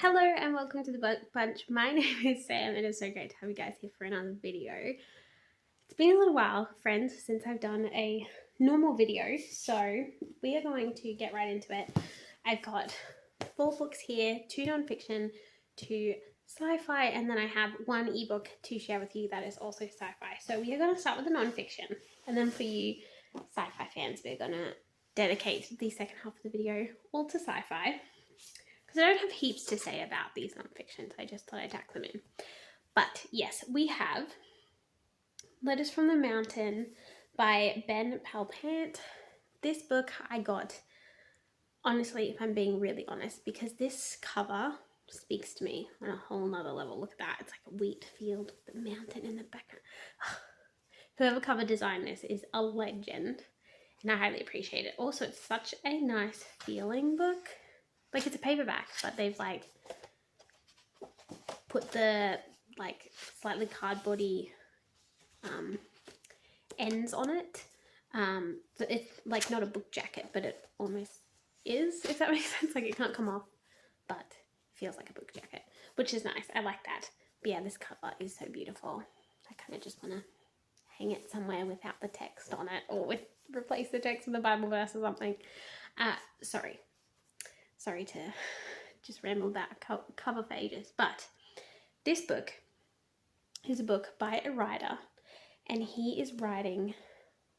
Hello and welcome to the Book Bunch. My name is Sam and it's so great to have you guys here for another video. It's been a little while, friends, since I've done a normal video, so we are going to get right into it. I've got 4 books here, 2 non-fiction, 2 sci-fi, and then I have 1 ebook to share with you that is also sci-fi. So we are going to start with the non-fiction, and then for you sci-fi fans, we're going to dedicate the second half of the video all to sci-fi. Because I don't have heaps to say about these non-fictions, I just thought I'd tack them in. But yes, we have Letters from the Mountain by Ben Palpant. This book I got, honestly, if I'm being really honest, because this cover speaks to me on a whole nother level. Look at that, it's like a wheat field with the mountain in the background. Whoever cover designed this is a legend, and I highly appreciate it. Also, it's such a nice feeling book. Like, it's a paperback, but they've like put the like slightly cardboardy ends on it. So it's like not a book jacket, but it almost is, if that makes sense. Like, it can't come off, but it feels like a book jacket, which is nice. I like that. But yeah, this cover is so beautiful. I kind of just want to hang it somewhere without the text on it, or replace the text with a Bible verse or something. Sorry to just ramble that cover for ages, but this book is a book by a writer, and he is writing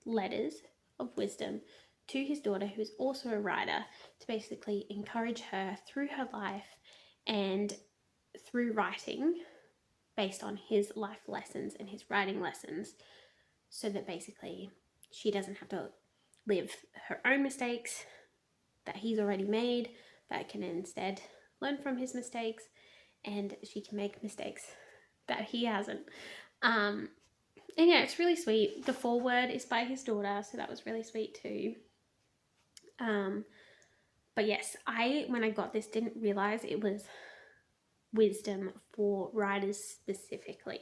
letters of wisdom to his daughter, who is also a writer, to basically encourage her through her life and through writing based on his life lessons and his writing lessons, so that basically she doesn't have to live her own mistakes that he's already made, but can instead learn from his mistakes, and she can make mistakes that he hasn't. And yeah, it's really sweet. The foreword is by his daughter, so that was really sweet too. But yes, when I got this, didn't realize it was wisdom for writers specifically.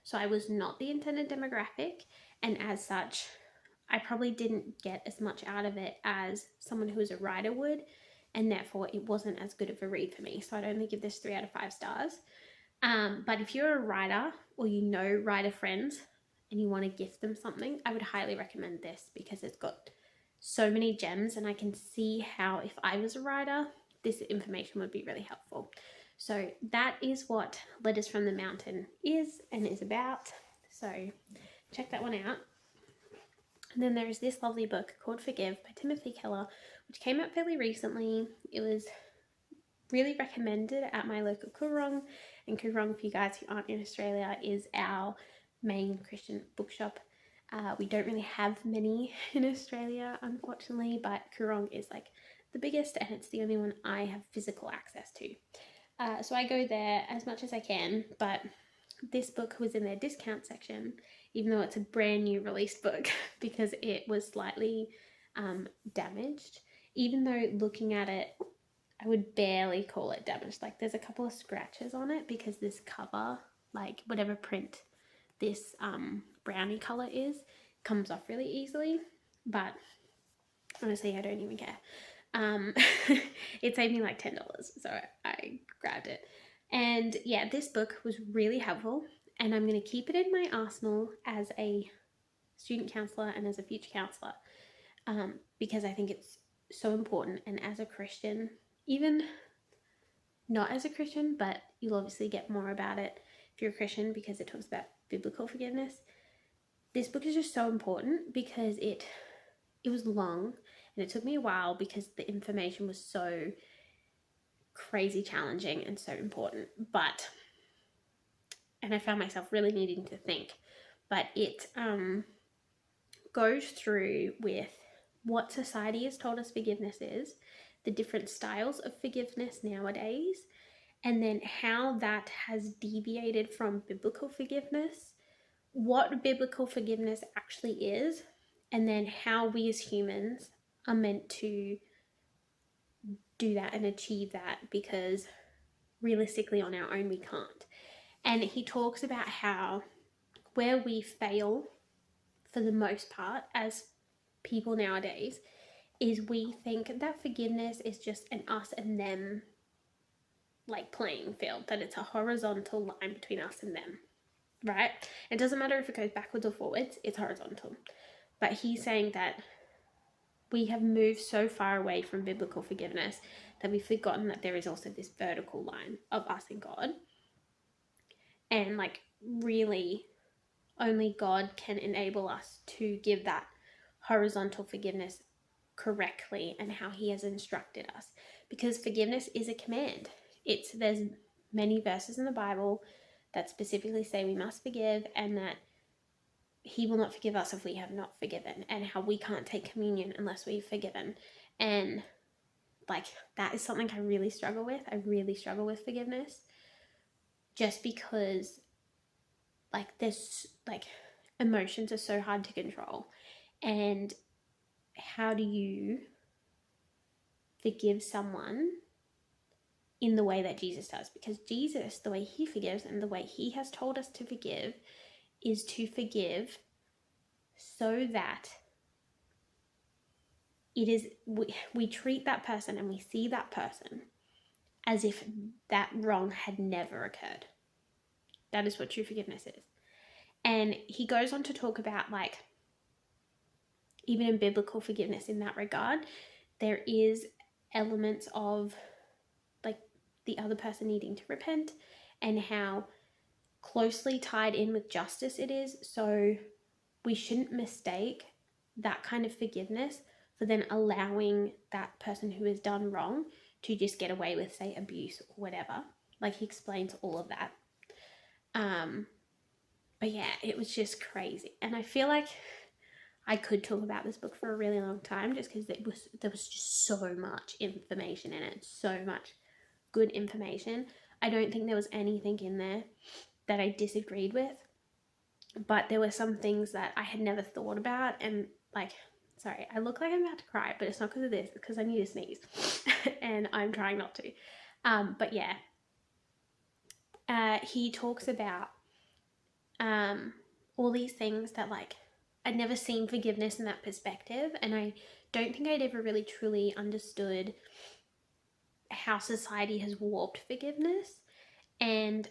So I was not the intended demographic, and as such, I probably didn't get as much out of it as someone who is a writer would, and therefore it wasn't as good of a read for me. So I'd only give this 3 out of 5 stars. But if you're a writer, or you know writer friends and you want to gift them something, I would highly recommend this, because it's got so many gems, and I can see how if I was a writer, this information would be really helpful. So that is what Letters from the Mountain is and is about. So check that one out. And then there is this lovely book called Forgive by Timothy Keller, which came out fairly recently. It was really recommended at my local Koorong, and Koorong, for you guys who aren't in Australia, is our main Christian bookshop. We don't really have many in Australia, unfortunately, but Koorong is like the biggest, and it's the only one I have physical access to. So I go there as much as I can, but this book was in their discount section, even though it's a brand new released book, because it was slightly damaged. Even though looking at it, I would barely call it damaged. Like, there's a couple of scratches on it because this cover, like whatever print this brownie color is, comes off really easily. But honestly, I don't even care. It saved me like $10, so I grabbed it. And yeah, this book was really helpful, and I'm going to keep it in my arsenal as a student counsellor and as a future counsellor, because I think it's so important. And as a Christian, even not as a Christian, but you'll obviously get more about it if you're a Christian, because it talks about biblical forgiveness. This book is just so important because it was long, and it took me a while because the information was so crazy challenging and so important. And I found myself really needing to think. But it goes through with what society has told us forgiveness is, the different styles of forgiveness nowadays, and then how that has deviated from biblical forgiveness, what biblical forgiveness actually is, and then how we as humans are meant to do that and achieve that, because realistically on our own we can't. And he talks about how where we fail for the most part as people nowadays is we think that forgiveness is just an us and them like playing field, that it's a horizontal line between us and them, right? It doesn't matter if it goes backwards or forwards, it's horizontal. But he's saying that we have moved so far away from biblical forgiveness that we've forgotten that there is also this vertical line of us and God. And like really only God can enable us to give that horizontal forgiveness correctly and how he has instructed us, because forgiveness is a command. There's many verses in the Bible that specifically say we must forgive, and that he will not forgive us if we have not forgiven, and how we can't take communion unless we've forgiven. And like that is something I really struggle with. I really struggle with forgiveness, just because like there's like emotions are so hard to control. And how do you forgive someone in the way that Jesus does? Because Jesus, the way he forgives and the way he has told us to forgive is to forgive so that it is we treat that person and we see that person as if that wrong had never occurred. That is what true forgiveness is. And he goes on to talk about, like, even in biblical forgiveness in that regard, there is elements of like the other person needing to repent, and how closely tied in with justice it is. So we shouldn't mistake that kind of forgiveness for then allowing that person who has done wrong to just get away with, say, abuse or whatever. Like, he explains all of that. But yeah, it was just crazy. And I feel like I could talk about this book for a really long time, just because there was just so much information in it, so much good information. I don't think there was anything in there that I disagreed with, but there were some things that I had never thought about. And like, sorry, I look like I'm about to cry, but it's not because of this, it's because I need to sneeze and I'm trying not to. But yeah, he talks about all these things that, like, I'd never seen forgiveness in that perspective, and I don't think I'd ever really truly understood how society has warped forgiveness, and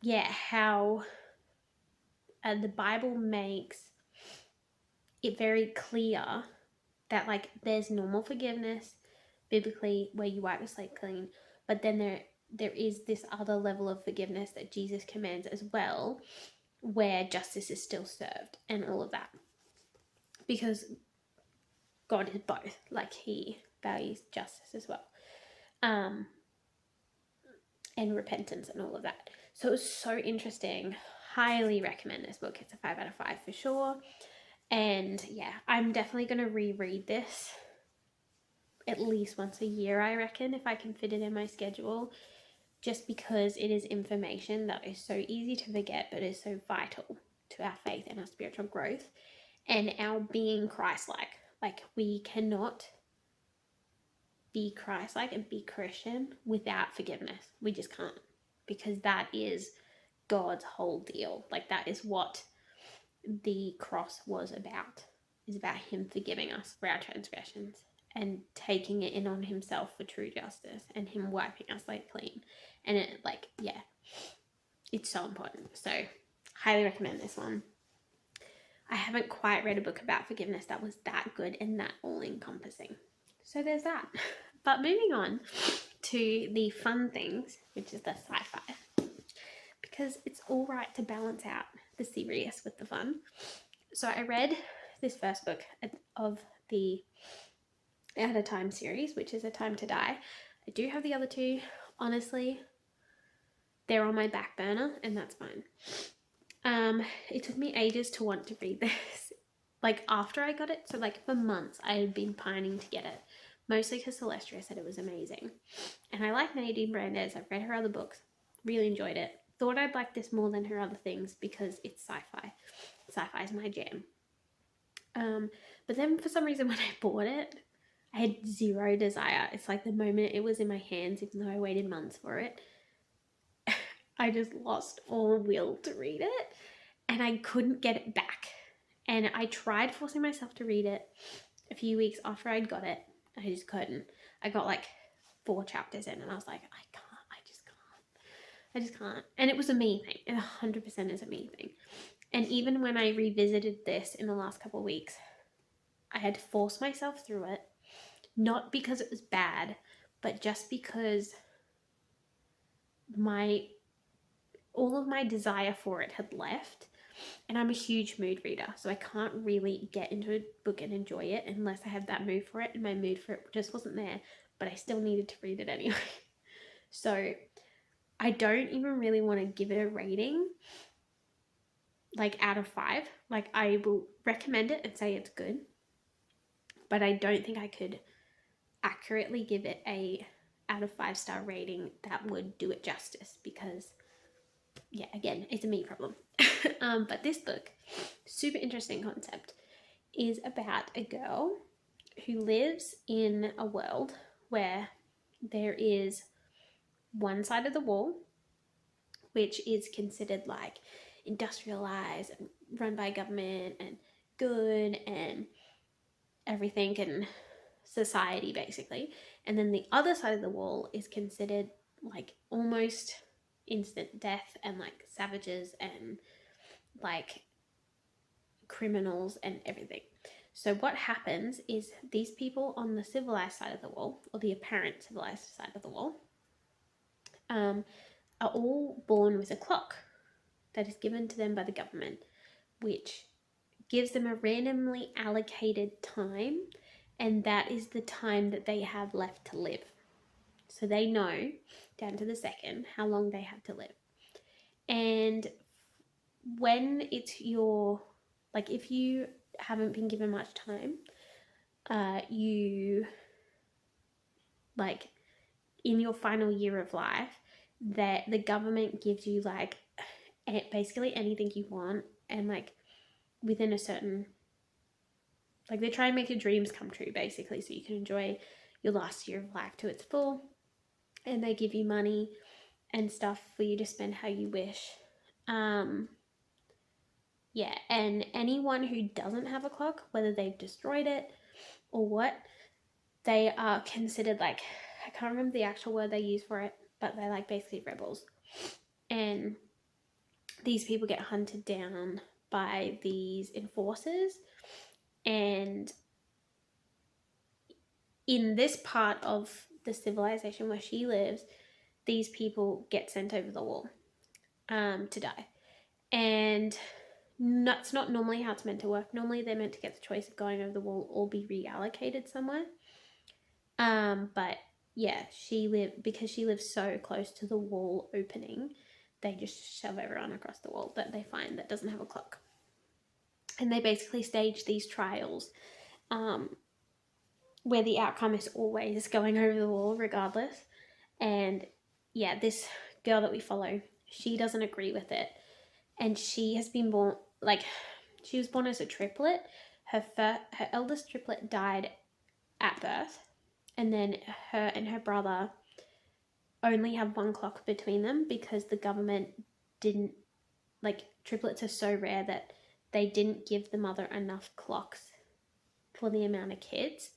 yeah, how the Bible makes it very clear that, like, there's normal forgiveness biblically where you wipe the slate clean, but then there is this other level of forgiveness that Jesus commands as well, where justice is still served and all of that, because God is both. Like, he values justice as well, and repentance and all of that. So it was so interesting. Highly recommend this book. It's a 5 out of 5 for sure. And yeah, I'm definitely going to reread this at least once a year, I reckon, if I can fit it in my schedule, just because it is information that is so easy to forget, but is so vital to our faith and our spiritual growth and our being Christ-like. Like, we cannot be Christ-like and be Christian without forgiveness. We just can't, because that is God's whole deal. Like, that is what the cross was about. Is about him forgiving us for our transgressions and taking it in on himself for true justice, and him wiping us like clean. And it, like, yeah, it's so important. So highly recommend this one. I haven't quite read a book about forgiveness that was that good and that all encompassing. So there's that. But moving on to the fun things, which is the sci-fi, because it's all right to balance out the serious with the fun. So I read this first book of the At a Time series, which is A Time to Die. I do have the other two. Honestly, they're on my back burner, and that's fine. It took me ages to want to read this. Like, after I got it, so like for months I had been pining to get it, mostly because Celestia said it was amazing. And I like Nadine Brandes. I've read her other books, really enjoyed it. Thought I'd like this more than her other things because it's sci-fi. Sci-fi is my jam. But then for some reason when I bought it, I had zero desire. It's like the moment it was in my hands, even though I waited months for it, I just lost all will to read it, and I couldn't get it back. And I tried forcing myself to read it a few weeks after I'd got it. I just couldn't. I got like 4 chapters in and I was like, I I just can't. And it was a me thing. It 100% is a me thing. And even when I revisited this in the last couple of weeks, I had to force myself through it. Not because it was bad, but just because all of my desire for it had left. And I'm a huge mood reader, so I can't really get into a book and enjoy it unless I have that mood for it, and my mood for it just wasn't there, but I still needed to read it anyway. So I don't even really want to give it a rating like out of 5. Like, I will recommend it and say it's good, but I don't think I could accurately give it a out of 5-star rating that would do it justice, because yeah, again, it's a me problem. But this book, super interesting concept, is about a girl who lives in a world where there is one side of the wall which is considered like industrialized and run by government and good and everything and society basically, and then the other side of the wall is considered like almost instant death and like savages and like criminals and everything. So what happens is these people on the civilized side of the wall, or the apparent civilized side of the wall, are all born with a clock that is given to them by the government, which gives them a randomly allocated time, and that is the time that they have left to live. So they know down to the second how long they have to live. And when it's your, like, if you haven't been given much time, you, like, in your final year of life, that the government gives you like basically anything you want, and like within a certain, like, they try and make your dreams come true basically, so you can enjoy your last year of life to its full, and they give you money and stuff for you to spend how you wish. Yeah, and anyone who doesn't have a clock, whether they've destroyed it or what, they are considered like, I can't remember the actual word they use for it, but they're like basically rebels. And these people get hunted down by these enforcers, and in this part of the civilization where she lives, these people get sent over the wall to die. And that's not normally how it's meant to work. Normally they're meant to get the choice of going over the wall or be reallocated somewhere. But yeah, because she lives so close to the wall opening, they just shove everyone across the wall that they find that doesn't have a clock. And they basically stage these trials where the outcome is always going over the wall regardless. And yeah, this girl that we follow, she doesn't agree with it. And she has been born, like, she was born as a triplet. Her eldest triplet died at birth. And then her and her brother only have one clock between them because the government didn't, like, triplets are so rare that they didn't give the mother enough clocks for the amount of kids.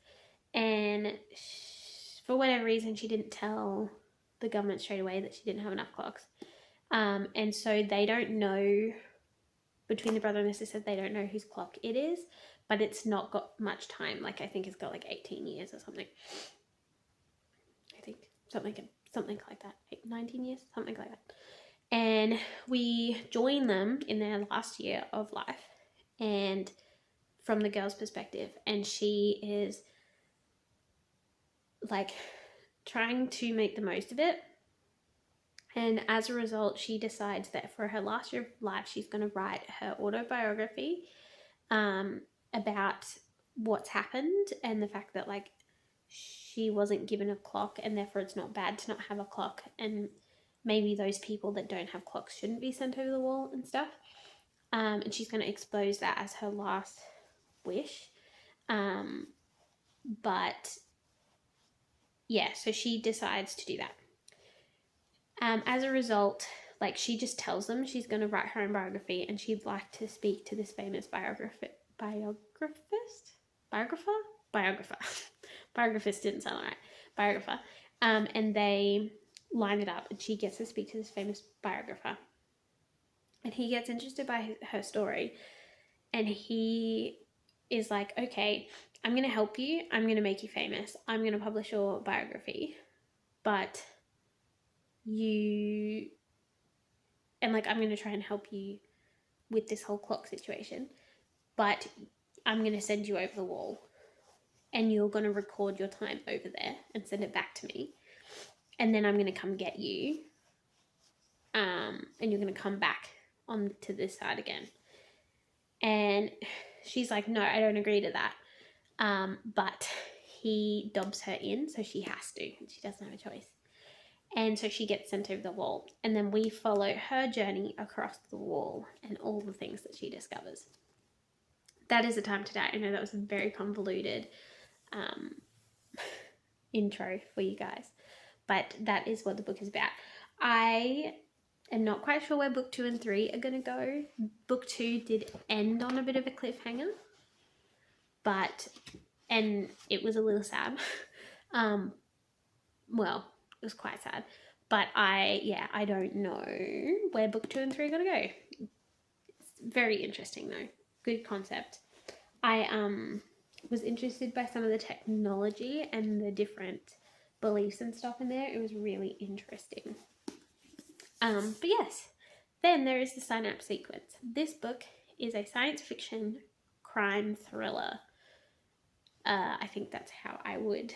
And for whatever reason, she didn't tell the government straight away that she didn't have enough clocks. And so they don't know, between the brother and the sister, they don't know whose clock it is, but it's not got much time. Like, I think it's got like 18 years or something. I think something like that. 19 years, something like that. And we join them in their last year of life, and from the girl's perspective, and she is like trying to make the most of it. And as a result, she decides that for her last year of life, she's going to write her autobiography about what's happened, and the fact that, like, she wasn't given a clock, and therefore it's not bad to not have a clock, and maybe those people that don't have clocks shouldn't be sent over the wall and stuff. And she's going to expose that as her last wish. But yeah, so she decides to do that. As a result, like, she just tells them she's going to write her own biography, and she'd like to speak to this famous biographer. Biographist didn't sound right. Biographer. And they line it up, and she gets to speak to this famous biographer. And he gets interested by her story, and he is like, okay, I'm going to help you. I'm going to make you famous. I'm going to publish your biography. But you, and like, I'm going to try and help you with this whole clock situation. But I'm going to send you over the wall. And you're going to record your time over there and send it back to me. And then I'm going to come get you. And you're going to come back on to this side again. And she's like, no, I don't agree to that. But he dobs her in, so she has to. She doesn't have a choice. And so she gets sent over the wall. And then we follow her journey across the wall and all the things that she discovers. That is A Time to Die. I know that was a very convoluted intro for you guys, but that is what the book is about. I am not quite sure where book 2 and 3 are going to go. Book 2 did end on a bit of a cliffhanger, and it was a little sad. Well, it was quite sad, but I don't know where book 2 and 3 are going to go. It's very interesting though. Good concept. I was interested by some of the technology and the different beliefs and stuff in there. It was really interesting. But yes, then there is the synapse sequence. This book is a science fiction crime thriller. I think that's how I would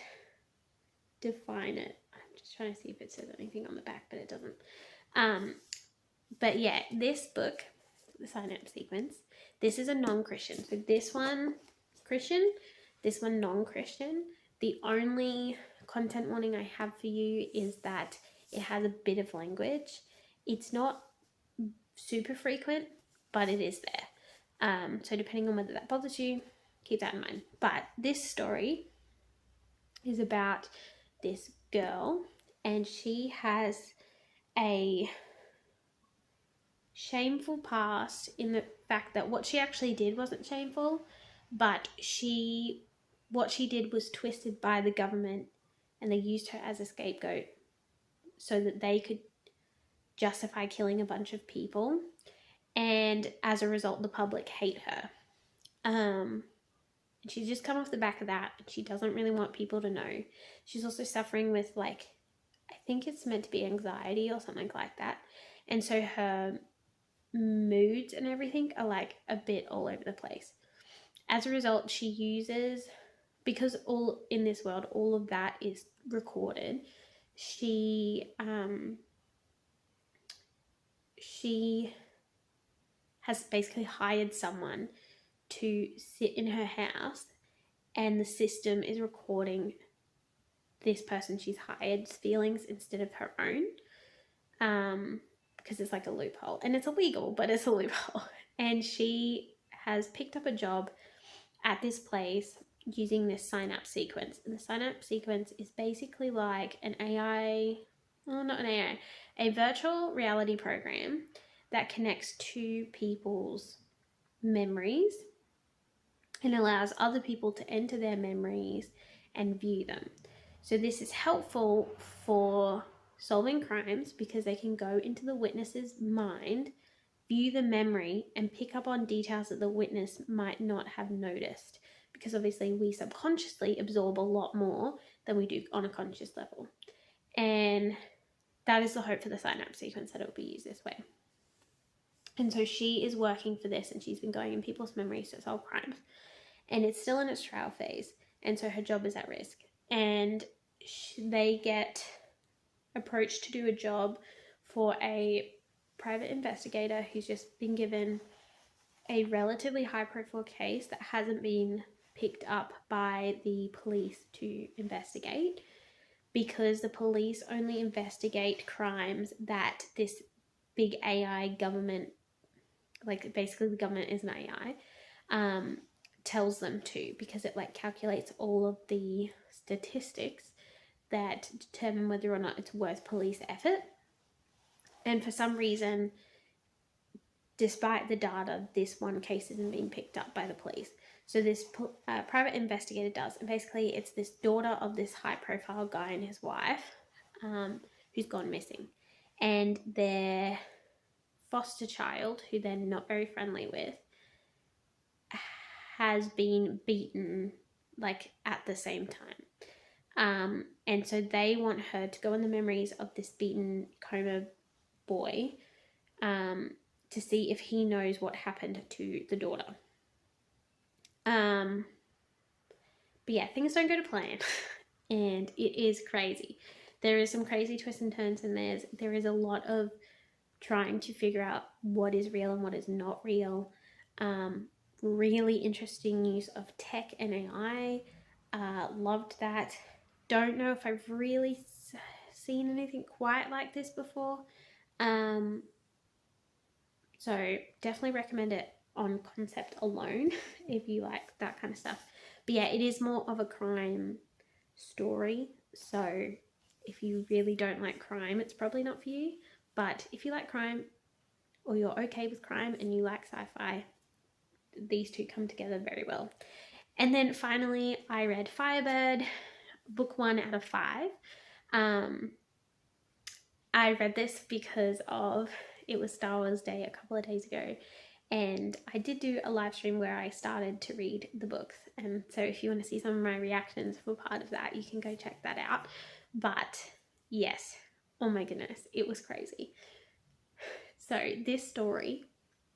define it. I'm just trying to see if it says anything on the back, but it doesn't. But yeah, this book, the synapse sequence, this is a non-Christian. So this one Christian, this one non-Christian. The only content warning I have for you is that it has a bit of language. It's not super frequent, but it is there. So depending on whether that bothers you, keep that in mind. But this story is about this girl, and she has a shameful past in the fact that what she actually did wasn't shameful, but what she did was twisted by the government, and they used her as a scapegoat so that they could justify killing a bunch of people, and as a result the public hate her. She's just come off the back of that. She doesn't really want people to know. She's also suffering with, like, I think it's meant to be anxiety or something like that, and so her moods and everything are like a bit all over the place. As a result, she uses, because all in this world all of that is recorded, she has basically hired someone to sit in her house, and the system is recording this person she's hired's feelings instead of her own, because it's like a loophole, and it's illegal, but it's a loophole. And she has picked up a job at this place using this synapse sequence. And the synapse sequence is basically like an AI, well, not an AI, a virtual reality program that connects to people's memories and allows other people to enter their memories and view them. So this is helpful for solving crimes because they can go into the witness's mind, view the memory, and pick up on details that the witness might not have noticed, because obviously we subconsciously absorb a lot more than we do on a conscious level. And that is the hope for the synapse sequence, that it will be used this way. And so she is working for this, and she's been going in people's memories to solve crimes. And it's still in its trial phase, and so her job is at risk. And they get approached to do a job for a private investigator who's just been given a relatively high profile case that hasn't been picked up by the police to investigate, because the police only investigate crimes that this big AI government, like basically the government is an AI, tells them to, because it like calculates all of the statistics that determine whether or not it's worth police effort. And for some reason, despite the data, this one case isn't being picked up by the police. So this private investigator does. And basically it's this daughter of this high profile guy and his wife, who who's gone missing, and their foster child, who they're not very friendly with, has been beaten like at the same time. And so they want her to go in the memories of this beaten coma boy, to see if he knows what happened to the daughter. But yeah, things don't go to plan, and it is crazy. There is some crazy twists and turns, and there is a lot of trying to figure out what is real and what is not real. Really interesting use of tech and AI. Loved that. Don't know if I've really seen anything quite like this before. So definitely recommend it on concept alone if you like that kind of stuff. But yeah, it is more of a crime story. So if you really don't like crime, it's probably not for you. But if you like crime, or you're okay with crime and you like sci-fi, these two come together very well. And then finally, I read Firebird, book 1 out of 5. I read this because it was Star Wars Day a couple of days ago, and I did do a live stream where I started to read the books, and so if you want to see some of my reactions for part of that, you can go check that out. But yes, oh my goodness, it was crazy. So this story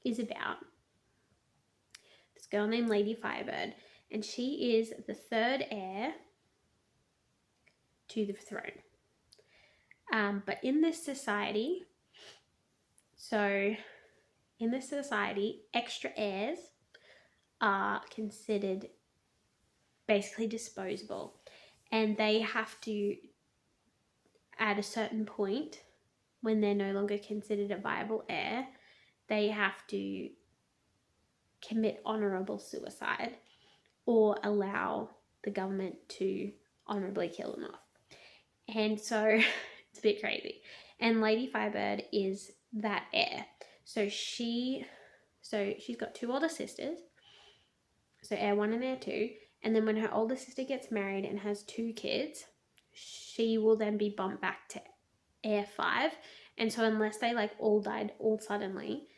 is about this girl named Lady Firebird, and she is the third heir to the throne. But in this society, extra heirs are considered basically disposable, and they have to, at a certain point, when they're no longer considered a viable heir, they have to commit honorable suicide or allow the government to honorably kill them off. And so it's a bit crazy. And Lady Firebird is that heir. So she's got 2 older sisters, so heir 1 and heir 2. And then when her older sister gets married and has 2 kids, she will then be bumped back to heir 5. And so unless they like all died all suddenly,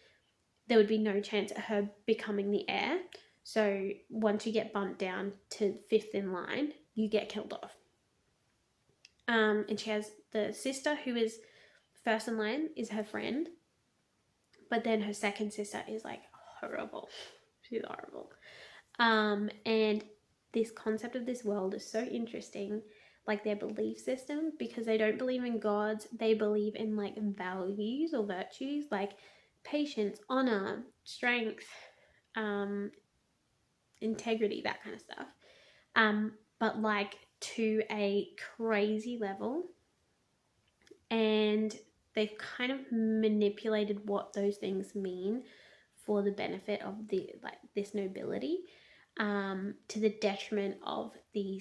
there would be no chance of her becoming the heir. So once you get bumped down to 5th in line, you get killed off. And she has the sister who is first in line is her friend, but then her second sister is like horrible. She's horrible. And this concept of this world is so interesting, like their belief system, because they don't believe in gods. They believe in like values or virtues like patience, honor, strength, integrity, that kind of stuff. But like to a crazy level, and they've kind of manipulated what those things mean for the benefit of this nobility, to the detriment of the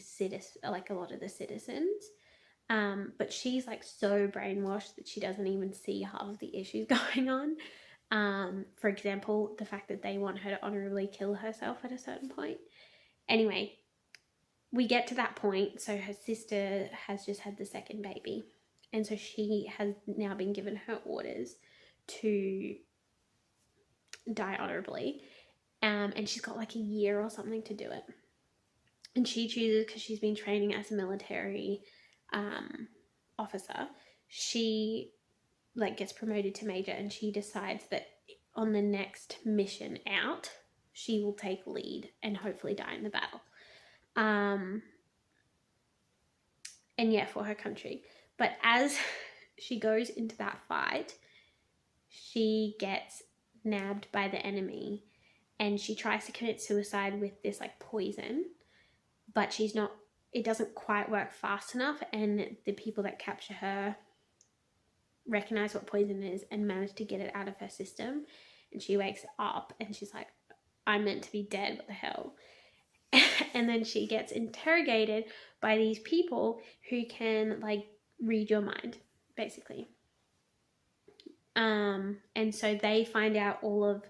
like a lot of the citizens. But she's like so brainwashed that she doesn't even see half of the issues going on. For example, the fact that they want her to honorably kill herself at a certain point. Anyway, we get to that point. So her sister has just had the second baby, and so she has now been given her orders to die honorably. And she's got like a year or something to do it. And she chooses, because she's been training as a military officer, she like gets promoted to major, and she decides that on the next mission out, she will take lead and hopefully die in the battle. And yeah, for her country. But as she goes into that fight, she gets nabbed by the enemy, and she tries to commit suicide with this like poison, but it doesn't quite work fast enough, and the people that capture her recognize what poison is and manage to get it out of her system. And she wakes up and she's like, I'm meant to be dead, what the hell? And then she gets interrogated by these people who can like read your mind, basically. And so they find out all of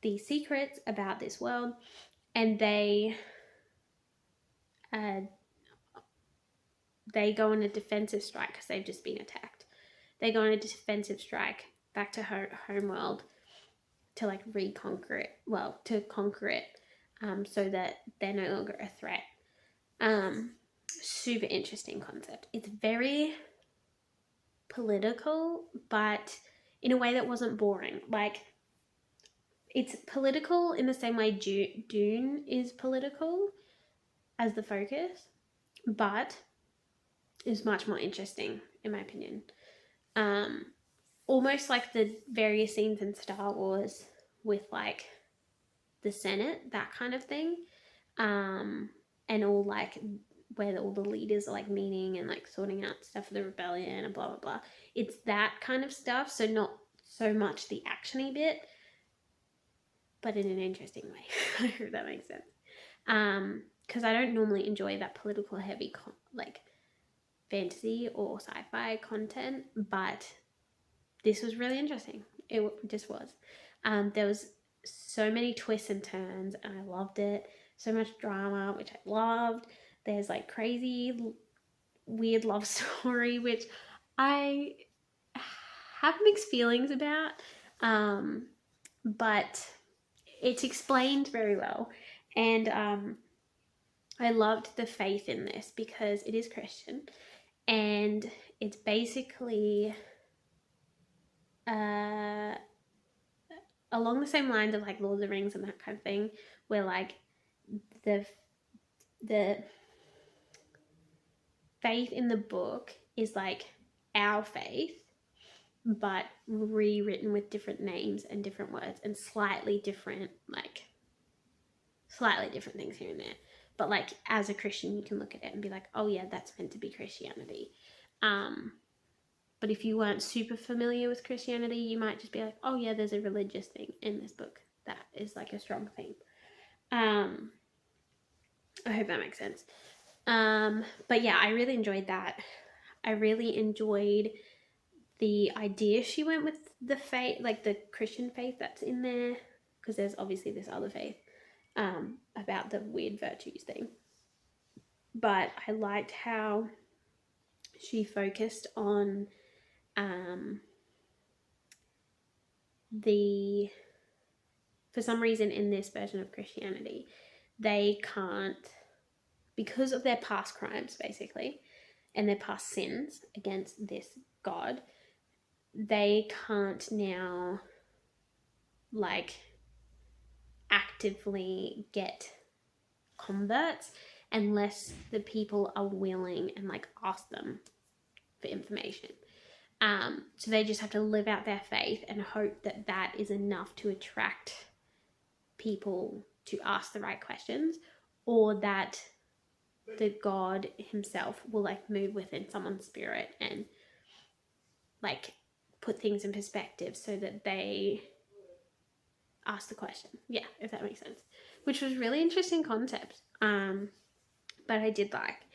the secrets about this world, and they go on a defensive strike because they've just been attacked. they go on a defensive strike back to her home world to like reconquer it, well, to conquer it, so that they're no longer a threat. Super interesting concept. It's very political, but in a way that wasn't boring. Like, it's political in the same way Dune is political as the focus, but is much more interesting in my opinion. Almost like the various scenes in Star Wars with like the Senate, that kind of thing, and all like where all the leaders are like meeting and like sorting out stuff for the rebellion and blah blah blah. It's that kind of stuff, so not so much the actiony bit, but in an interesting way. I hope that makes sense. Because I don't normally enjoy that political heavy like fantasy or sci-fi content, but this was really interesting. It just was. There was so many twists and turns, and I loved it. So much drama, which I loved. There's like crazy, weird love story, which I have mixed feelings about, but it's explained very well. And I loved the faith in this because it is Christian, and it's basically along the same lines of like Lord of the Rings and that kind of thing, where like the faith in the book is like our faith, but rewritten with different names and different words and slightly different things here and there. But like as a Christian, you can look at it and be like, oh yeah, that's meant to be Christianity. But if you weren't super familiar with Christianity, you might just be like, oh yeah, there's a religious thing in this book that is like a strong theme. I hope that makes sense. But yeah, I really enjoyed that. I really enjoyed the idea she went with the faith, like the Christian faith that's in there, because there's obviously this other faith about the weird virtues thing. But I liked how she focused on for some reason in this version of Christianity, they can't, because of their past crimes basically, and their past sins against this God, they can't now like actively get converts unless the people are willing and like ask them for information. So they just have to live out their faith and hope that that is enough to attract people to ask the right questions, or that the God himself will like move within someone's spirit and like put things in perspective so that they ask the question. Yeah, if that makes sense. Which was really interesting concept. But I did like.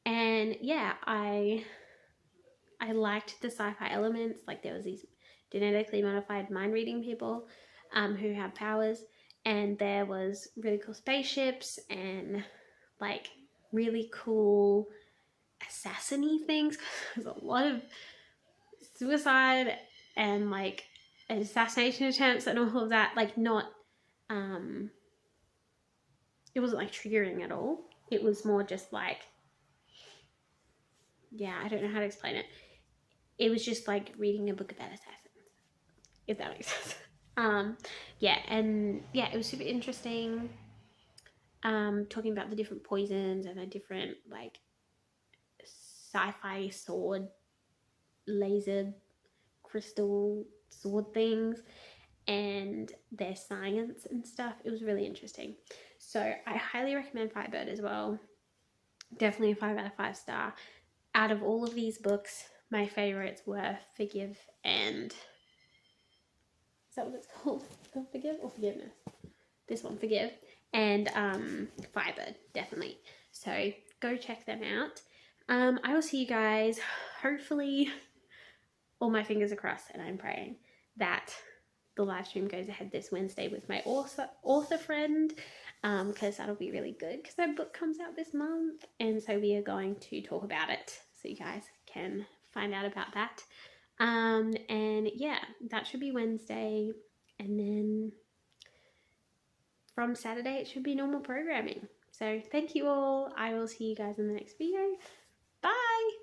And yeah, I liked the sci-fi elements. Like there was these genetically modified mind reading people who have powers, and there was really cool spaceships and like really cool assassin-y things. There's a lot of suicide and like assassination attempts and all of that. Like not it wasn't like triggering at all. It was more just like, yeah, I don't know how to explain it. It was just like reading a book about assassins, if that makes sense. Yeah, and yeah, it was super interesting. Talking about the different poisons and the different like sci-fi sword, laser, crystal sword things, and their science and stuff. It was really interesting. So I highly recommend Firebird as well. Definitely a 5 out of 5 star. Out of all of these books, my favorites were Forgive and... Is that what it's called? Forgive or Forgiveness? This one, Forgive. And Firebird, definitely. So go check them out. I will see you guys, hopefully, all my fingers are crossed, and I'm praying that the live stream goes ahead this Wednesday with my author friend, because that'll be really good because that book comes out this month, and so we are going to talk about it so you guys can find out about that. And yeah, that should be Wednesday. And then from Saturday, it should be normal programming. So thank you all. I will see you guys in the next video. Bye.